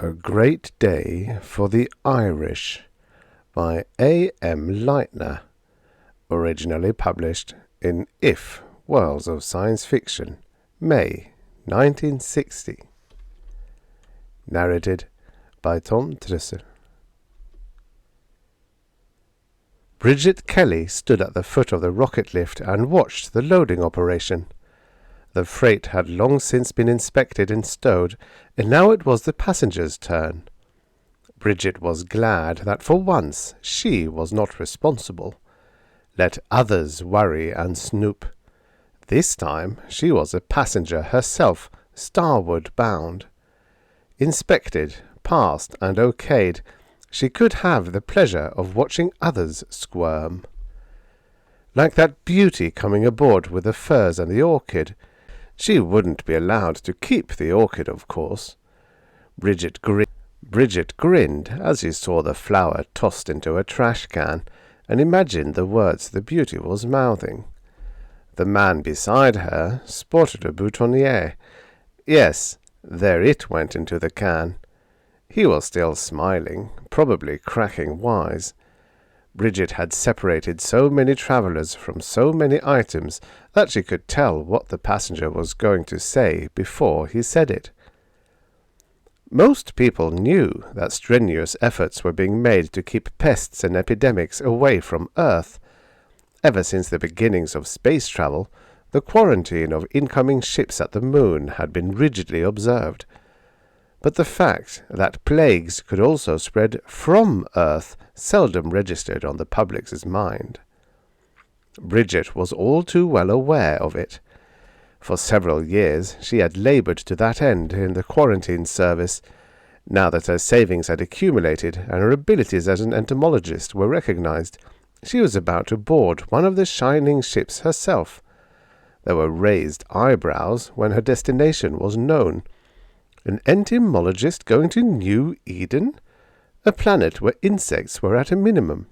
A Great Day for the Irish by A.M. Lightner, originally published in If, Worlds of Science Fiction, May 1960. Narrated by Tom Trussel. Bridget Kelly stood at the foot of the rocket lift and watched the loading operation. The freight had long since been inspected and stowed, and now it was the passengers' turn. Bridget was glad that for once she was not responsible. Let others worry and snoop. This time she was a passenger herself, starward bound. Inspected, passed, and okayed, she could have the pleasure of watching others squirm. Like that beauty coming aboard with the furs and the orchid, she wouldn't be allowed to keep the orchid, of course. Bridget grinned as she saw the flower tossed into a trash can, and imagined the words the beauty was mouthing. The man beside her sported a boutonniere. Yes, there it went into the can. He was still smiling, probably cracking wise. Bridget had separated so many travellers from so many items that she could tell what the passenger was going to say before he said it. Most people knew that strenuous efforts were being made to keep pests and epidemics away from Earth. Ever since the beginnings of space travel, the quarantine of incoming ships at the moon had been rigidly observed. But the fact that plagues could also spread from Earth seldom registered on the public's mind. Bridget was all too well aware of it. For several years she had laboured to that end in the quarantine service. Now that her savings had accumulated and her abilities as an entomologist were recognized, she was about to board one of the shining ships herself. There were raised eyebrows when her destination was known. An entomologist going to New Eden? A planet where insects were at a minimum.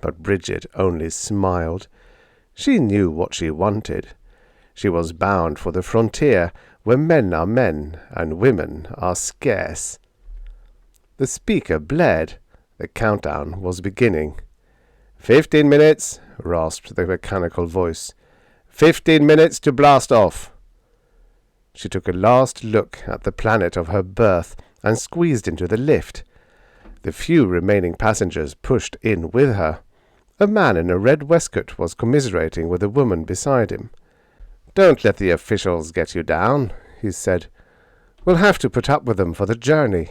But Bridget only smiled. She knew what she wanted. She was bound for the frontier, where men are men and women are scarce. The speaker blared. The countdown was beginning. 15 minutes, rasped the mechanical voice. 15 minutes to blast off. She took a last look at the planet of her birth and squeezed into the lift. The few remaining passengers pushed in with her. A man in a red waistcoat was commiserating with a woman beside him. "Don't let the officials get you down," he said. "We'll have to put up with them for the journey.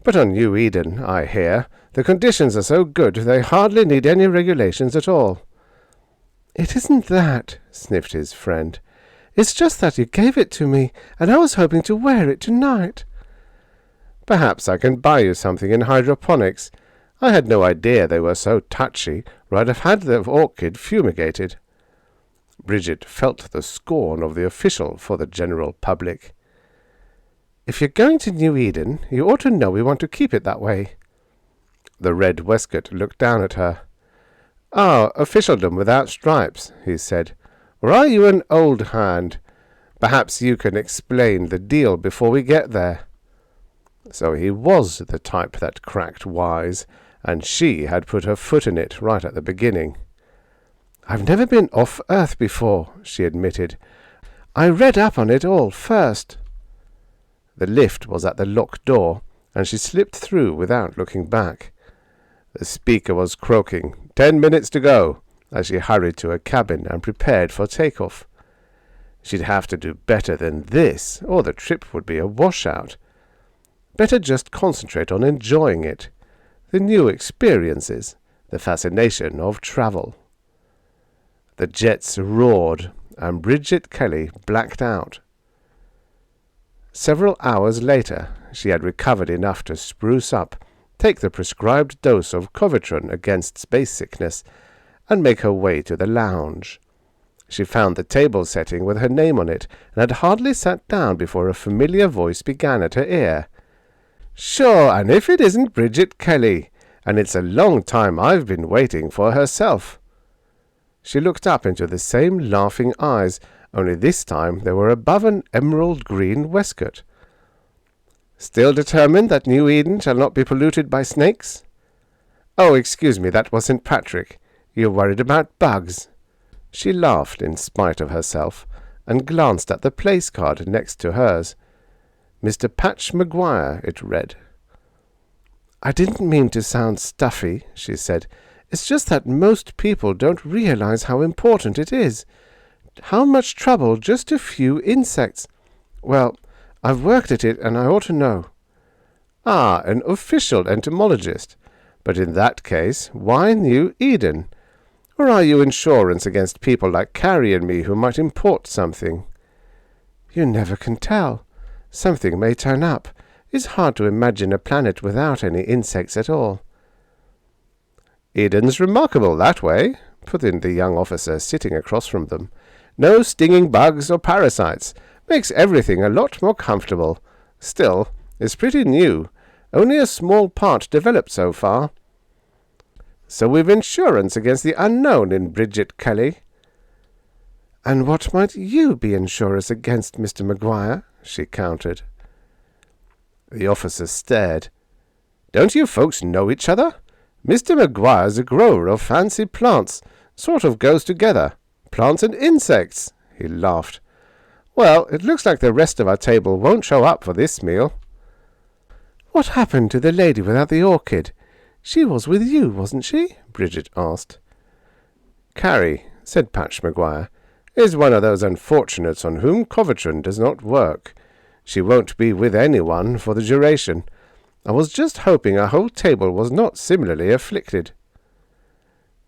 But on New Eden, I hear, the conditions are so good they hardly need any regulations at all." "It isn't that," sniffed his friend. "It's just that you gave it to me, and I was hoping to wear it tonight." "Perhaps I can buy you something in hydroponics. I had no idea they were so touchy, or I'd have had the orchid fumigated." Bridget felt the scorn of the official for the general public. "If you're going to New Eden, you ought to know we want to keep it that way." The red waistcoat looked down at her. "Ah, officialdom without stripes," he said. "Or are you an old hand? Perhaps you can explain the deal before we get there." So he was the type that cracked wise, and she had put her foot in it right at the beginning. "I've never been off Earth before," she admitted. "I read up on it all first." The lift was at the locked door, and she slipped through without looking back. The speaker was croaking, 10 minutes to go, as she hurried to her cabin and prepared for takeoff. She'd have to do better than this, or the trip would be a washout. Better just concentrate on enjoying it, the new experiences, the fascination of travel. The jets roared, and Bridget Kelly blacked out. Several hours later, she had recovered enough to spruce up, take the prescribed dose of Covitron against space sickness, and make her way to the lounge. She found the table setting with her name on it, and had hardly sat down before a familiar voice began at her ear. "Sure, and if it isn't Bridget Kelly, and it's a long time I've been waiting for herself." She looked up into the same laughing eyes, only this time they were above an emerald green waistcoat. Still determined that New Eden shall not be polluted by snakes? Oh, excuse me, that was St. Patrick. You're worried about bugs." She laughed in spite of herself, and glanced at the place card next to hers. "Mr. Patch Maguire," it read. "I didn't mean to sound stuffy," she said. "It's just that most people don't realize how important it is. How much trouble just a few insects. Well, I've worked at it, and I ought to know." "Ah, an official entomologist. But in that case, why New Eden? Or are you insurance against people like Carrie and me who might import something?" "You never can tell. Something may turn up. It's hard to imagine a planet without any insects at all." "Eden's remarkable that way," put in the young officer sitting across from them. "No stinging bugs or parasites. Makes everything a lot more comfortable. Still, it's pretty new. Only a small part developed so far." "So we've insurance against the unknown in Bridget Kelly." "And what might you be insurers against, Mr. Maguire?" she countered. The officer stared. "Don't you folks know each other? Mr. Maguire's a grower of fancy plants. Sort of goes together. Plants and insects." He laughed. "Well, it looks like the rest of our table won't show up for this meal." "What happened to the lady without the orchid? She was with you, wasn't she?" Bridget asked. "Carrie," said Patch Maguire, "is one of those unfortunates on whom Coverton does not work. She won't be with anyone for the duration. I was just hoping our whole table was not similarly afflicted."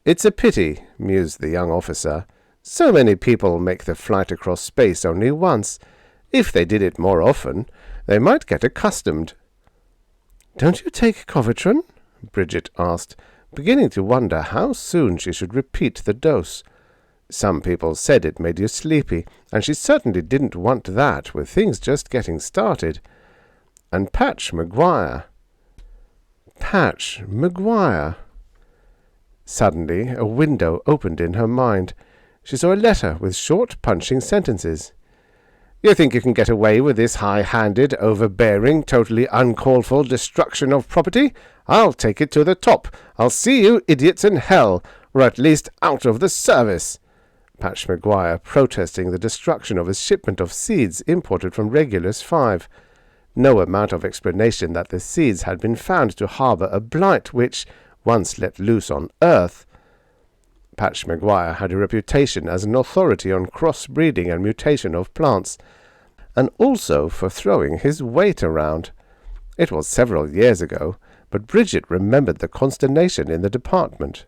"It's a pity," mused the young officer. "So many people make the flight across space only once. If they did it more often, they might get accustomed." "Don't you take Coverton?" Bridget asked, beginning to wonder how soon she should repeat the dose. Some people said it made you sleepy, and she certainly didn't want that with things just getting started. And Patch Maguire. Patch Maguire. Suddenly a window opened in her mind. She saw a letter with short punching sentences. "You think you can get away with this high-handed, overbearing, totally uncalled for destruction of property? I'll take it to the top. I'll see you idiots in hell, or at least out of the service." Patch Maguire protesting the destruction of his shipment of seeds imported from Regulus 5. No amount of explanation that the seeds had been found to harbour a blight which, once let loose on Earth. Patch Maguire had a reputation as an authority on cross-breeding and mutation of plants, and also for throwing his weight around. It was several years ago, but Bridget remembered the consternation in the department.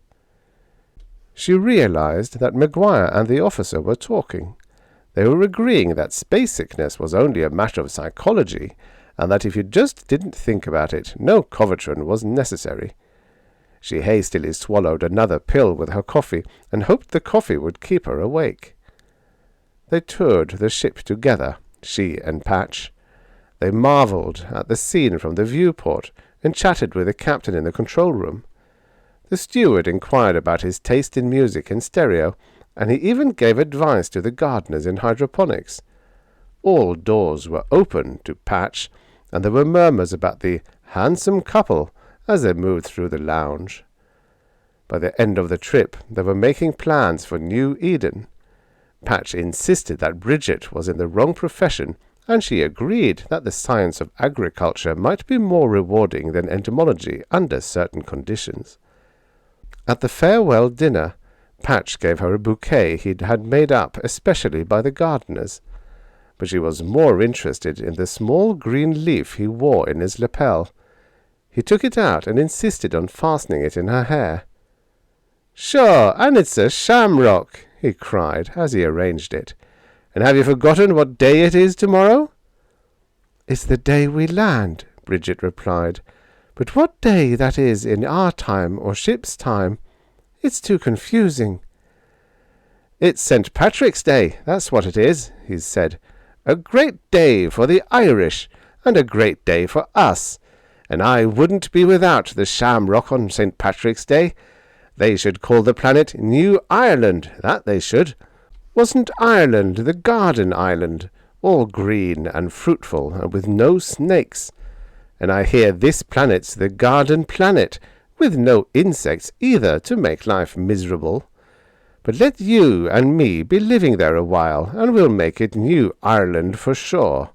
She realized that Maguire and the officer were talking. They were agreeing that space sickness was only a matter of psychology, and that if you just didn't think about it, no Coverton was necessary. She hastily swallowed another pill with her coffee, and hoped the coffee would keep her awake. They toured the ship together, she and Patch. They marvelled at the scene from the viewport, and chatted with the captain in the control room. The steward inquired about his taste in music and stereo, and he even gave advice to the gardeners in hydroponics. All doors were open to Patch, and there were murmurs about the handsome couple as they moved through the lounge. By the end of the trip, they were making plans for New Eden. Patch insisted that Bridget was in the wrong profession, and she agreed that the science of agriculture might be more rewarding than entomology under certain conditions. At the farewell dinner, Patch gave her a bouquet he'd had made up especially by the gardeners, but she was more interested in the small green leaf he wore in his lapel. He took it out and insisted on fastening it in her hair. "Sure, and it's a shamrock!" he cried as he arranged it. "And have you forgotten what day it is tomorrow?" "It's the day we land," Bridget replied. "But what day that is in our time or ship's time, it's too confusing." "It's St. Patrick's Day, that's what it is," he said. "A great day for the Irish, and a great day for us. And I wouldn't be without the shamrock on St. Patrick's Day. They should call the planet New Ireland, that they should. Wasn't Ireland the garden island, all green and fruitful, and with no snakes? and I hear this planet's the garden planet, with no insects either to make life miserable. But let you and me be living there a while, and we'll make it New Ireland for sure."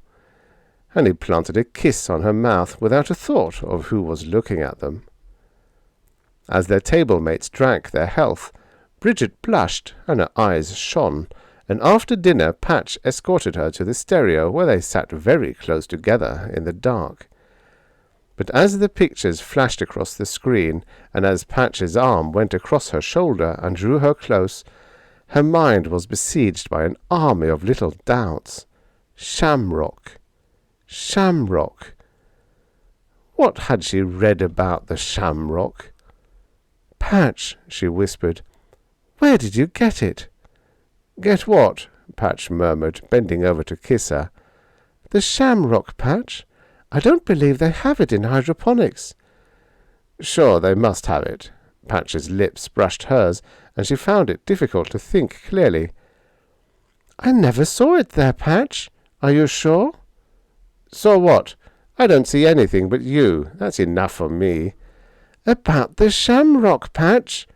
And he planted a kiss on her mouth without a thought of who was looking at them. As their table-mates drank their health, Bridget blushed and her eyes shone, and after dinner Patch escorted her to the stereo, where they sat very close together in the dark. But as the pictures flashed across the screen, and as Patch's arm went across her shoulder and drew her close, her mind was besieged by an army of little doubts. Shamrock. Shamrock. What had she read about the shamrock? "Patch," she whispered, "where did you get it?" "Get what?" Patch murmured, bending over to kiss her. "The shamrock, Patch. I don't believe they have it in hydroponics." "Sure, they must have it." Patch's lips brushed hers, and she found it difficult to think clearly. "I never saw it there, Patch. Are you sure?" "Saw what? I don't see anything but you. That's enough for me." "About the shamrock, Patch."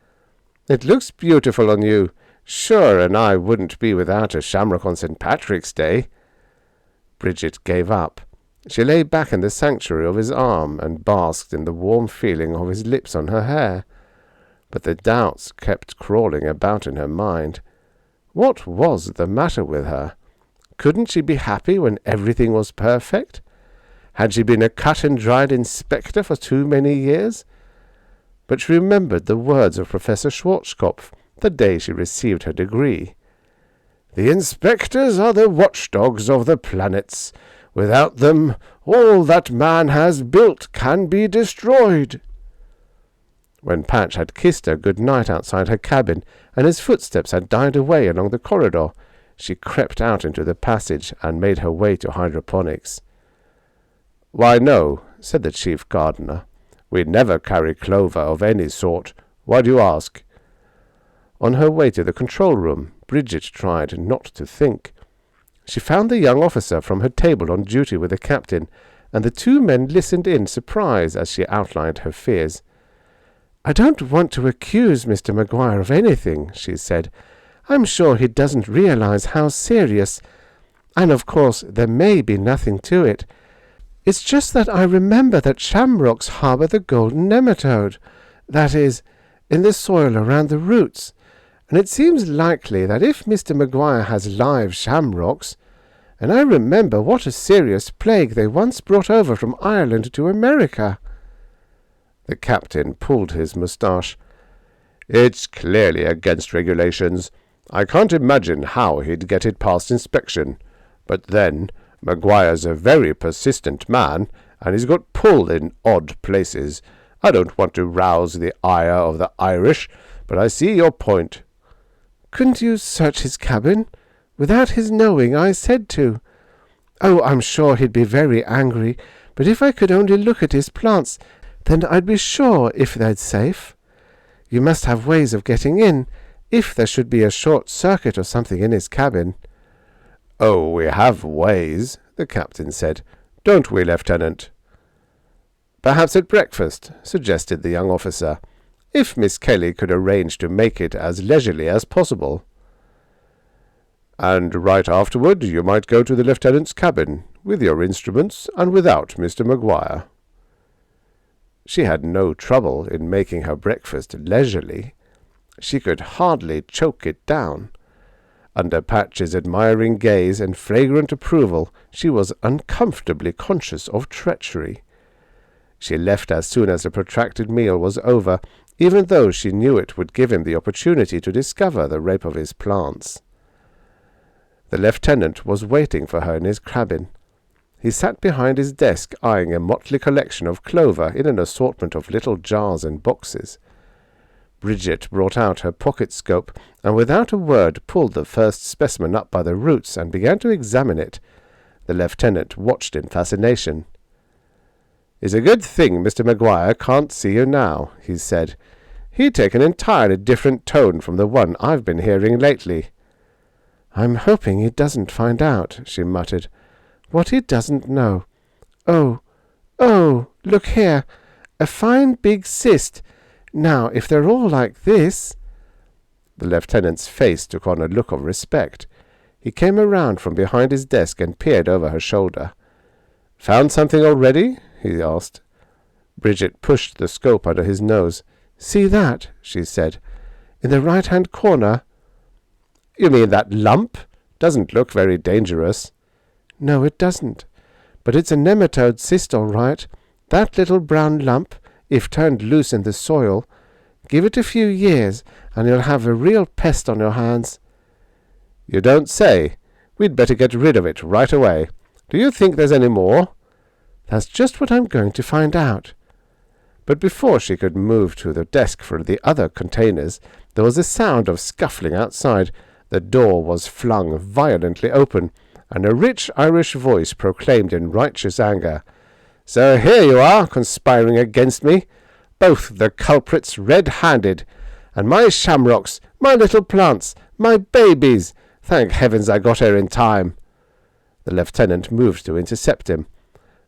"It looks beautiful on you. Sure, and I wouldn't be without a shamrock on St. Patrick's Day." Bridget gave up. She lay back in the sanctuary of his arm and basked in the warm feeling of his lips on her hair. But the doubts kept crawling about in her mind. What was the matter with her? Couldn't she be happy when everything was perfect? Had she been a cut-and-dried inspector for too many years? But she remembered the words of Professor Schwarzkopf the day she received her degree. "The inspectors are the watchdogs of the planets. Without them, all that man has built can be destroyed." When Patch had kissed her good night outside her cabin, and his footsteps had died away along the corridor, she crept out into the passage and made her way to hydroponics. "Why, no," said the chief gardener. "We never carry clover of any sort. Why do you ask?" On her way to the control room, Bridget tried not to think. She found the young officer from her table on duty with the captain, and the two men listened in surprise as she outlined her fears. "I don't want to accuse Mr. Maguire of anything," she said. "I'm sure he doesn't realize how serious, and of course there may be nothing to it. It's just that I remember that shamrocks harbour the golden nematode, that is, in the soil around the roots, and it seems likely that if Mr. Maguire has live shamrocks, and I remember what a serious plague they once brought over from Ireland to America." The captain pulled his moustache. "It's clearly against regulations. I can't imagine how he'd get it past inspection. But then, Maguire's a very persistent man, and he's got pull in odd places. I don't want to rouse the ire of the Irish, but I see your point." "Couldn't you search his cabin? Without his knowing, I said to. Oh, I'm sure he'd be very angry, but if I could only look at his plants, then I'd be sure if they're safe. You must have ways of getting in, if there should be a short circuit or something in his cabin." "Oh, we have ways," the captain said. "Don't we, Lieutenant?" "Perhaps at breakfast," suggested the young officer, "if Miss Kelly could arrange to make it as leisurely as possible." "And right afterward you might go to the lieutenant's cabin, with your instruments and without Mr. Maguire." She had no trouble in making her breakfast leisurely. She could hardly choke it down. Under Patch's admiring gaze and fragrant approval, she was uncomfortably conscious of treachery. She left as soon as the protracted meal was over, even though she knew it would give him the opportunity to discover the rape of his plants. The lieutenant was waiting for her in his cabin. He sat behind his desk eyeing a motley collection of clover in an assortment of little jars and boxes. Bridget brought out her pocket-scope, and without a word pulled the first specimen up by the roots and began to examine it. The lieutenant watched in fascination. "It's a good thing Mr. Maguire can't see you now," he said. "He'd take an entirely different tone from the one I've been hearing lately." "I'm hoping he doesn't find out," she muttered. "What he doesn't know. Oh, "Oh, look here. A fine big cyst. Now, if they're all like this—" The lieutenant's face took on a look of respect. He came around from behind his desk and peered over her shoulder. "Found something already?" he asked. Bridget pushed the scope under his nose. "See that?" she said. "In the right-hand corner." "You mean that lump? Doesn't look very dangerous." "No, it doesn't. But it's a nematode cyst all right. That little brown lump, if turned loose in the soil. Give it a few years, and you'll have a real pest on your hands." "You don't say. We'd better get rid of it right away. Do you think there's any more?" "That's just what I'm going to find out." But before she could move to the desk for the other containers, there was a sound of scuffling outside. The door was flung violently open, and a rich Irish voice proclaimed in righteous anger, "So here you are, conspiring against me, both the culprits red-handed, and my shamrocks, my little plants, my babies. Thank heavens I got here in time." The lieutenant moved to intercept him.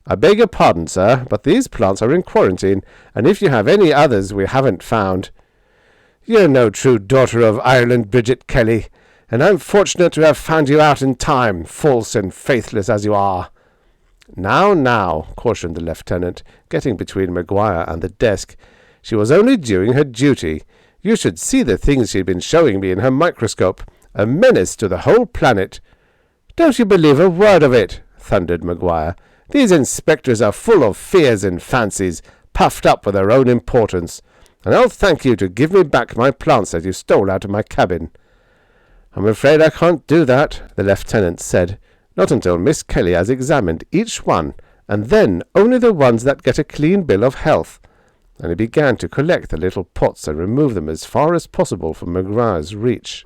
"I beg your pardon, sir, but these plants are in quarantine, and if you have any others we haven't found—" "You're no true daughter of Ireland, Bridget Kelly, and I'm fortunate to have found you out in time, false and faithless as you are." Now, cautioned the lieutenant, getting between Maguire and the desk. "She was only doing her duty. You should see the things she'd been showing me in her microscope. A menace to the whole planet." "Don't you believe a word of it," thundered Maguire. "These inspectors are full of fears and fancies, puffed up with their own importance, and I'll thank you to give me back my plants that you stole out of my cabin." "I'm afraid I can't do that," the lieutenant said. "Not until Miss Kelly has examined each one, and then only the ones that get a clean bill of health." And he began to collect the little pots and remove them as far as possible from Maguire's reach.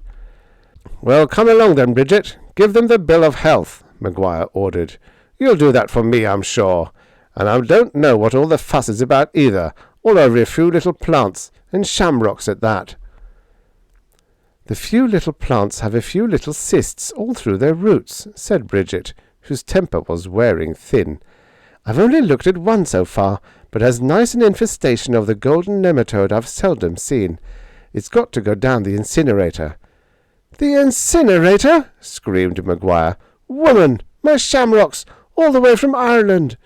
"Well, come along then, Bridget. Give them the bill of health," Maguire ordered. "You'll do that for me, I'm sure. And I don't know what all the fuss is about either, all over a few little plants, and shamrocks at that." "The few little plants have a few little cysts all through their roots," said Bridget, whose temper was wearing thin. "I've only looked at one so far, but as nice an infestation of the golden nematode I've seldom seen. It's got to go down the incinerator." "The incinerator?" screamed Maguire. "Woman, my shamrocks, all the way from Ireland!"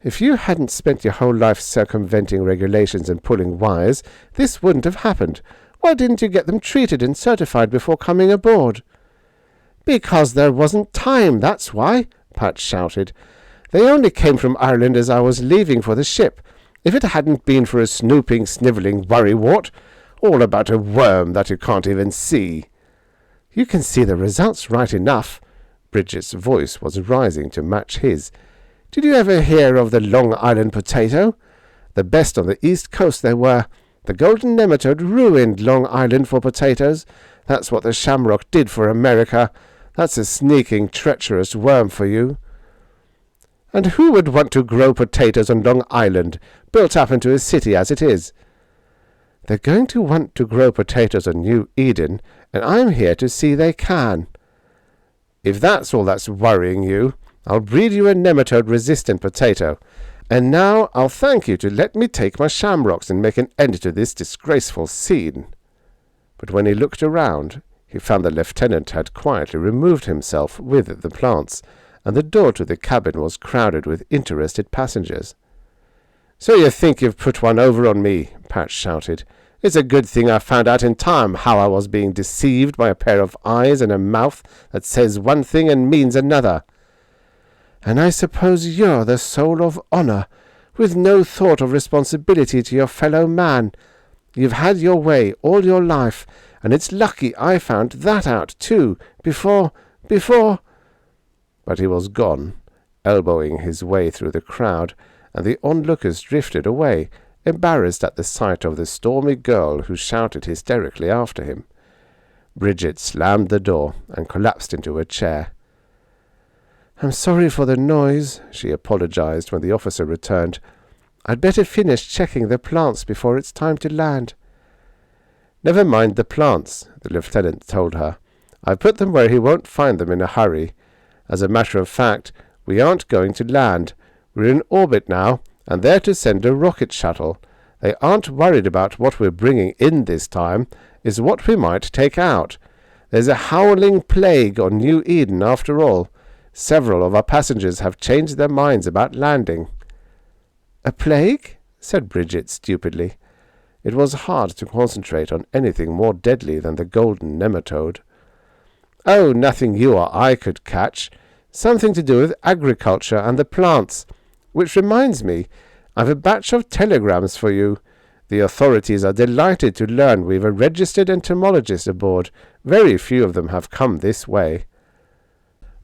"If you hadn't spent your whole life circumventing regulations and pulling wires, this wouldn't have happened. Why didn't you get them treated and certified before coming aboard?" "Because there wasn't time, that's why," Pat shouted. "They only came from Ireland as I was leaving for the ship. If it hadn't been for a snooping, snivelling worrywart, all about a worm that you can't even see." "You can see the results right enough." Bridget's voice was rising to match his. "Did you ever hear of the Long Island potato? The best on the East Coast they were. The golden nematode ruined Long Island for potatoes. That's what the shamrock did for America. That's a sneaking, treacherous worm for you." "And who would want to grow potatoes on Long Island, built up into a city as it is?" "They're going to want to grow potatoes on New Eden, and I'm here to see they can." "If that's all that's worrying you, I'll breed you a nematode-resistant potato. And now I'll thank you to let me take my shamrocks and make an end to this disgraceful scene." But when he looked around, he found the lieutenant had quietly removed himself with the plants, and the door to the cabin was crowded with interested passengers. "So you think you've put one over on me," Pat shouted. "It's a good thing I found out in time how I was being deceived by a pair of eyes and a mouth that says one thing and means another." "And I suppose you're the soul of honour, with no thought of responsibility to your fellow man. You've had your way all your life, and it's lucky I found that out too, before... But he was gone, elbowing his way through the crowd, and the onlookers drifted away, embarrassed at the sight of the stormy girl who shouted hysterically after him. Bridget slammed the door and collapsed into a chair. "I'm sorry for the noise," she apologized when the officer returned. "I'd better finish checking the plants before it's time to land." "Never mind the plants," the lieutenant told her. "I've put them where he won't find them in a hurry. As a matter of fact, we aren't going to land. We're in orbit now, and they're to send a rocket shuttle. They aren't worried about what we're bringing in this time, it's what we might take out. There's a howling plague on New Eden after all. Several of our passengers have changed their minds about landing." "A plague?" said Bridget stupidly. It was hard to concentrate on anything more deadly than the golden nematode. "Oh, nothing you or I could catch. Something to do with agriculture and the plants. Which reminds me, I've a batch of telegrams for you. The authorities are delighted to learn we've a registered entomologist aboard. Very few of them have come this way."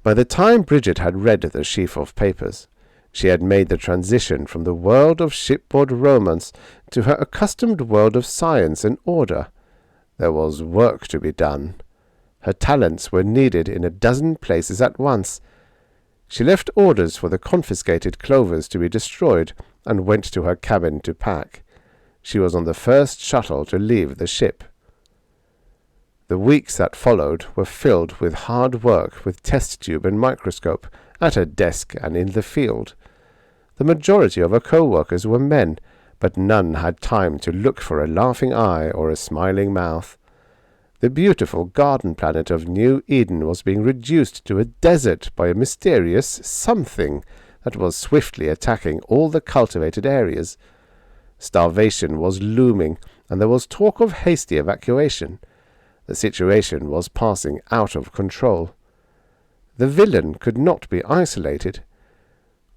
By the time Bridget had read the sheaf of papers, she had made the transition from the world of shipboard romance to her accustomed world of science and order. There was work to be done. Her talents were needed in a dozen places at once. She left orders for the confiscated clovers to be destroyed and went to her cabin to pack. She was on the first shuttle to leave the ship. The weeks that followed were filled with hard work with test tube and microscope, at her desk and in the field. The majority of her co-workers were men, but none had time to look for a laughing eye or a smiling mouth. The beautiful garden planet of New Eden was being reduced to a desert by a mysterious something that was swiftly attacking all the cultivated areas. Starvation was looming, and there was talk of hasty evacuation. The situation was passing out of control. The villain could not be isolated.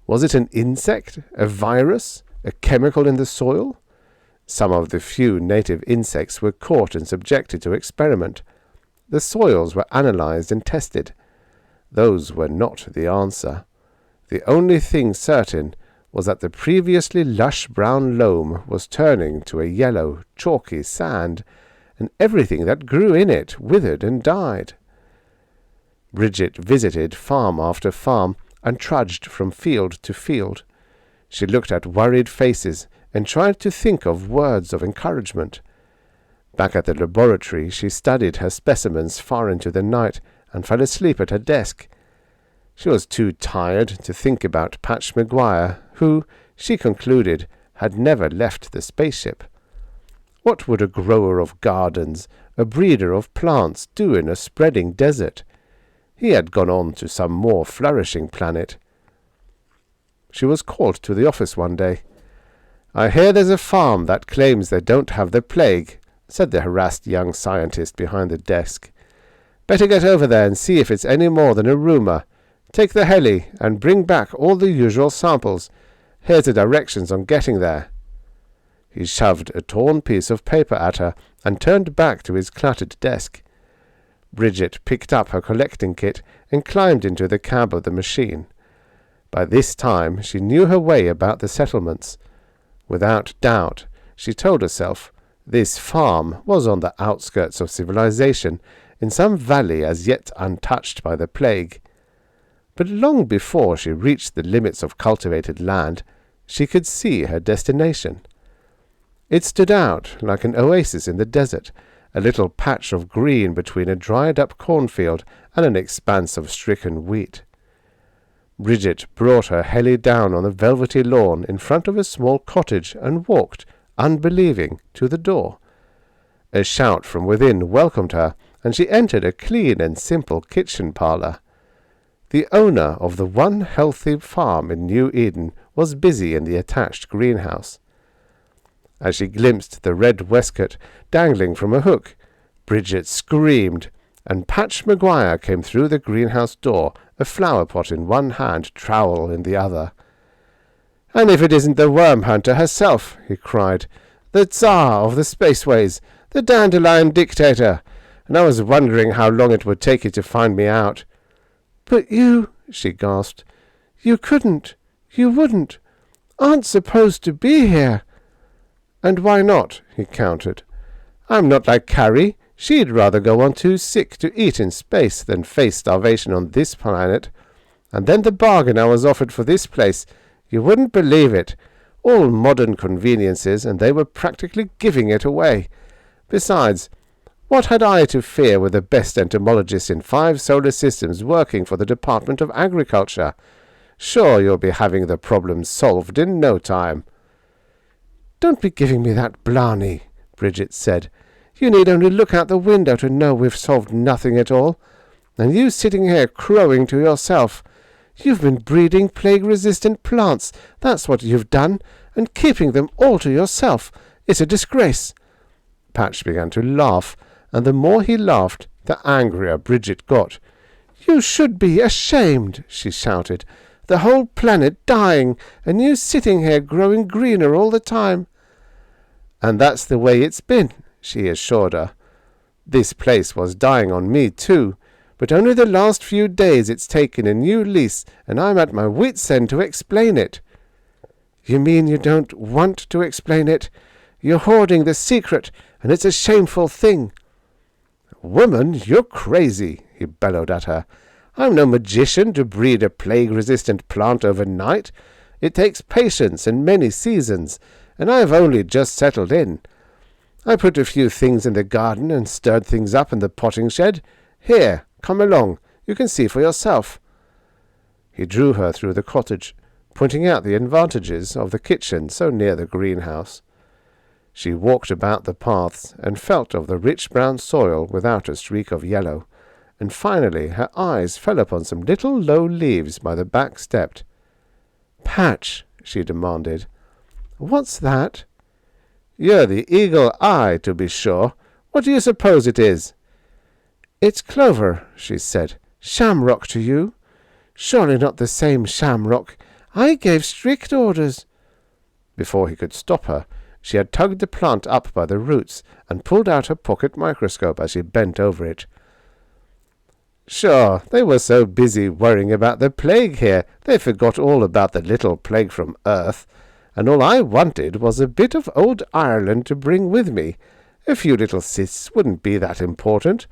Was it an insect, a virus, a chemical in the soil? Some of the few native insects were caught and subjected to experiment. The soils were analyzed and tested. Those were not the answer. The only thing certain was that the previously lush brown loam was turning to a yellow, chalky sand, and everything that grew in it withered and died. Bridget visited farm after farm and trudged from field to field. She looked at worried faces and tried to think of words of encouragement. Back at the laboratory, she studied her specimens far into the night and fell asleep at her desk. She was too tired to think about Patch Maguire, who, she concluded, had never left the spaceship. What would a grower of gardens, a breeder of plants, do in a spreading desert? He had gone on to some more flourishing planet. She was called to the office one day. "I hear there's a farm that claims they don't have the plague," said the harassed young scientist behind the desk. "Better get over there and see if it's any more than a rumor. Take the heli and bring back all the usual samples. Here's the directions on getting there." He shoved a torn piece of paper at her and turned back to his cluttered desk. Bridget picked up her collecting kit and climbed into the cab of the machine. By this time she knew her way about the settlements. Without doubt, she told herself, this farm was on the outskirts of civilization, in some valley as yet untouched by the plague. But long before she reached the limits of cultivated land, she could see her destination. It stood out like an oasis in the desert, a little patch of green between a dried-up cornfield and an expanse of stricken wheat. Bridget brought her heli down on the velvety lawn in front of a small cottage and walked, unbelieving, to the door. A shout from within welcomed her, and she entered a clean and simple kitchen parlour. The owner of the one healthy farm in New Eden was busy in the attached greenhouse. As she glimpsed the red waistcoat dangling from a hook, Bridget screamed, and Patch Maguire came through the greenhouse door, a flower pot in one hand, trowel in the other. "And if it isn't the worm hunter herself," he cried, "the Tsar of the spaceways, the dandelion dictator, and I was wondering how long it would take you to find me out." "But you," she gasped, "you couldn't, you wouldn't, aren't supposed to be here." "And why not?" he countered. "I'm not like Carrie. She'd rather go on too sick to eat in space than face starvation on this planet. And then the bargain I was offered for this place, you wouldn't believe it. All modern conveniences, and they were practically giving it away. Besides, what had I to fear with the best entomologist in 5 solar systems working for the Department of Agriculture? Sure, you'll be having the problem solved in no time." "Don't be giving me that blarney," Bridget said. "You need only look out the window to know we've solved nothing at all. And you sitting here crowing to yourself. You've been breeding plague-resistant plants, that's what you've done, and keeping them all to yourself. It's a disgrace." Patch began to laugh, and the more he laughed, the angrier Bridget got. "You should be ashamed," she shouted. "The whole planet dying, and you sitting here growing greener all the time." "And that's the way it's been," she assured her. "This place was dying on me too, but only the last few days it's taken a new lease, and I'm at my wits' end to explain it." "You mean you don't want to explain it? You're hoarding the secret, and it's a shameful thing." "Woman, you're crazy," he bellowed at her. "I'm no magician to breed a plague-resistant plant overnight. It takes patience and many seasons, and I've only just settled in. I put a few things in the garden and stirred things up in the potting shed. Here, come along. You can see for yourself." He drew her through the cottage, pointing out the advantages of the kitchen so near the greenhouse. She walked about the paths and felt of the rich brown soil without a streak of yellow, and finally her eyes fell upon some little low leaves by the back step. "Patch," she demanded, "what's that?" "You're the eagle eye, to be sure. What do you suppose it is?" "It's clover," she said. "Shamrock to you? Surely not the same shamrock. I gave strict orders." Before he could stop her, she had tugged the plant up by the roots and pulled out her pocket microscope as she bent over it. "Sure, they were so busy worrying about the plague here, they forgot all about the little plague from Earth, and all I wanted was a bit of old Ireland to bring with me. A few little cysts wouldn't be that important,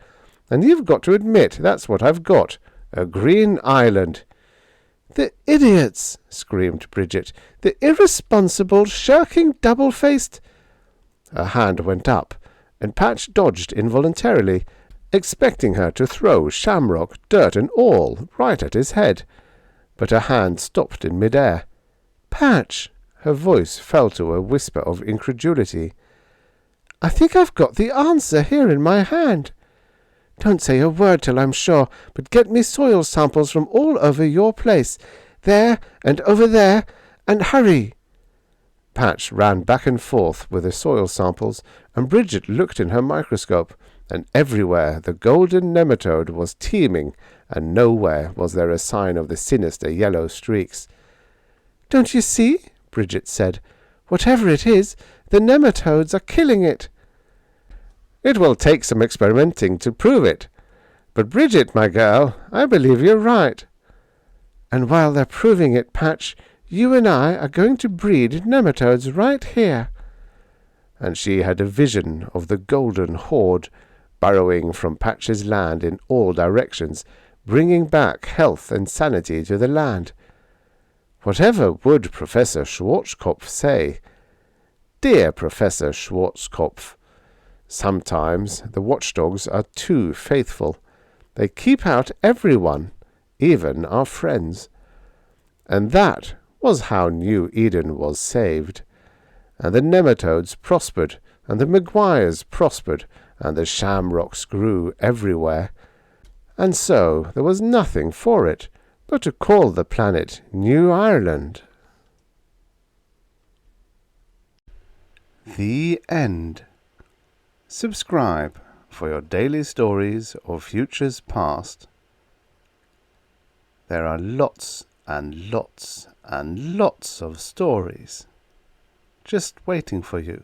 and you've got to admit that's what I've got, a green island." "The idiots!" screamed Bridget. "The irresponsible, shirking, double-faced—" Her hand went up, and Patch dodged involuntarily, expecting her to throw shamrock, dirt and all right at his head. But her hand stopped in mid-air. "Patch!" Her voice fell to a whisper of incredulity. "I think I've got the answer here in my hand. Don't say a word till I'm sure, but get me soil samples from all over your place, there and over there, and hurry." Patch ran back and forth with the soil samples, and Bridget looked in her microscope, and everywhere the golden nematode was teeming, and nowhere was there a sign of the sinister yellow streaks. "Don't you see?" Bridget said. "Whatever it is, the nematodes are killing it." "It will take some experimenting to prove it. But Bridget, my girl, I believe you're right." "And while they're proving it, Patch, you and I are going to breed nematodes right here." And she had a vision of the golden horde, burrowing from Patch's land in all directions, bringing back health and sanity to the land. Whatever would Professor Schwarzkopf say? Dear Professor Schwarzkopf, sometimes the watchdogs are too faithful. They keep out everyone, even our friends. And that was how New Eden was saved. And the nematodes prospered, and the Maguires prospered, and the shamrocks grew everywhere. And so there was nothing for it but to call the planet New Ireland. The end. Subscribe for your daily stories of futures past. There are lots and lots and lots of stories just waiting for you.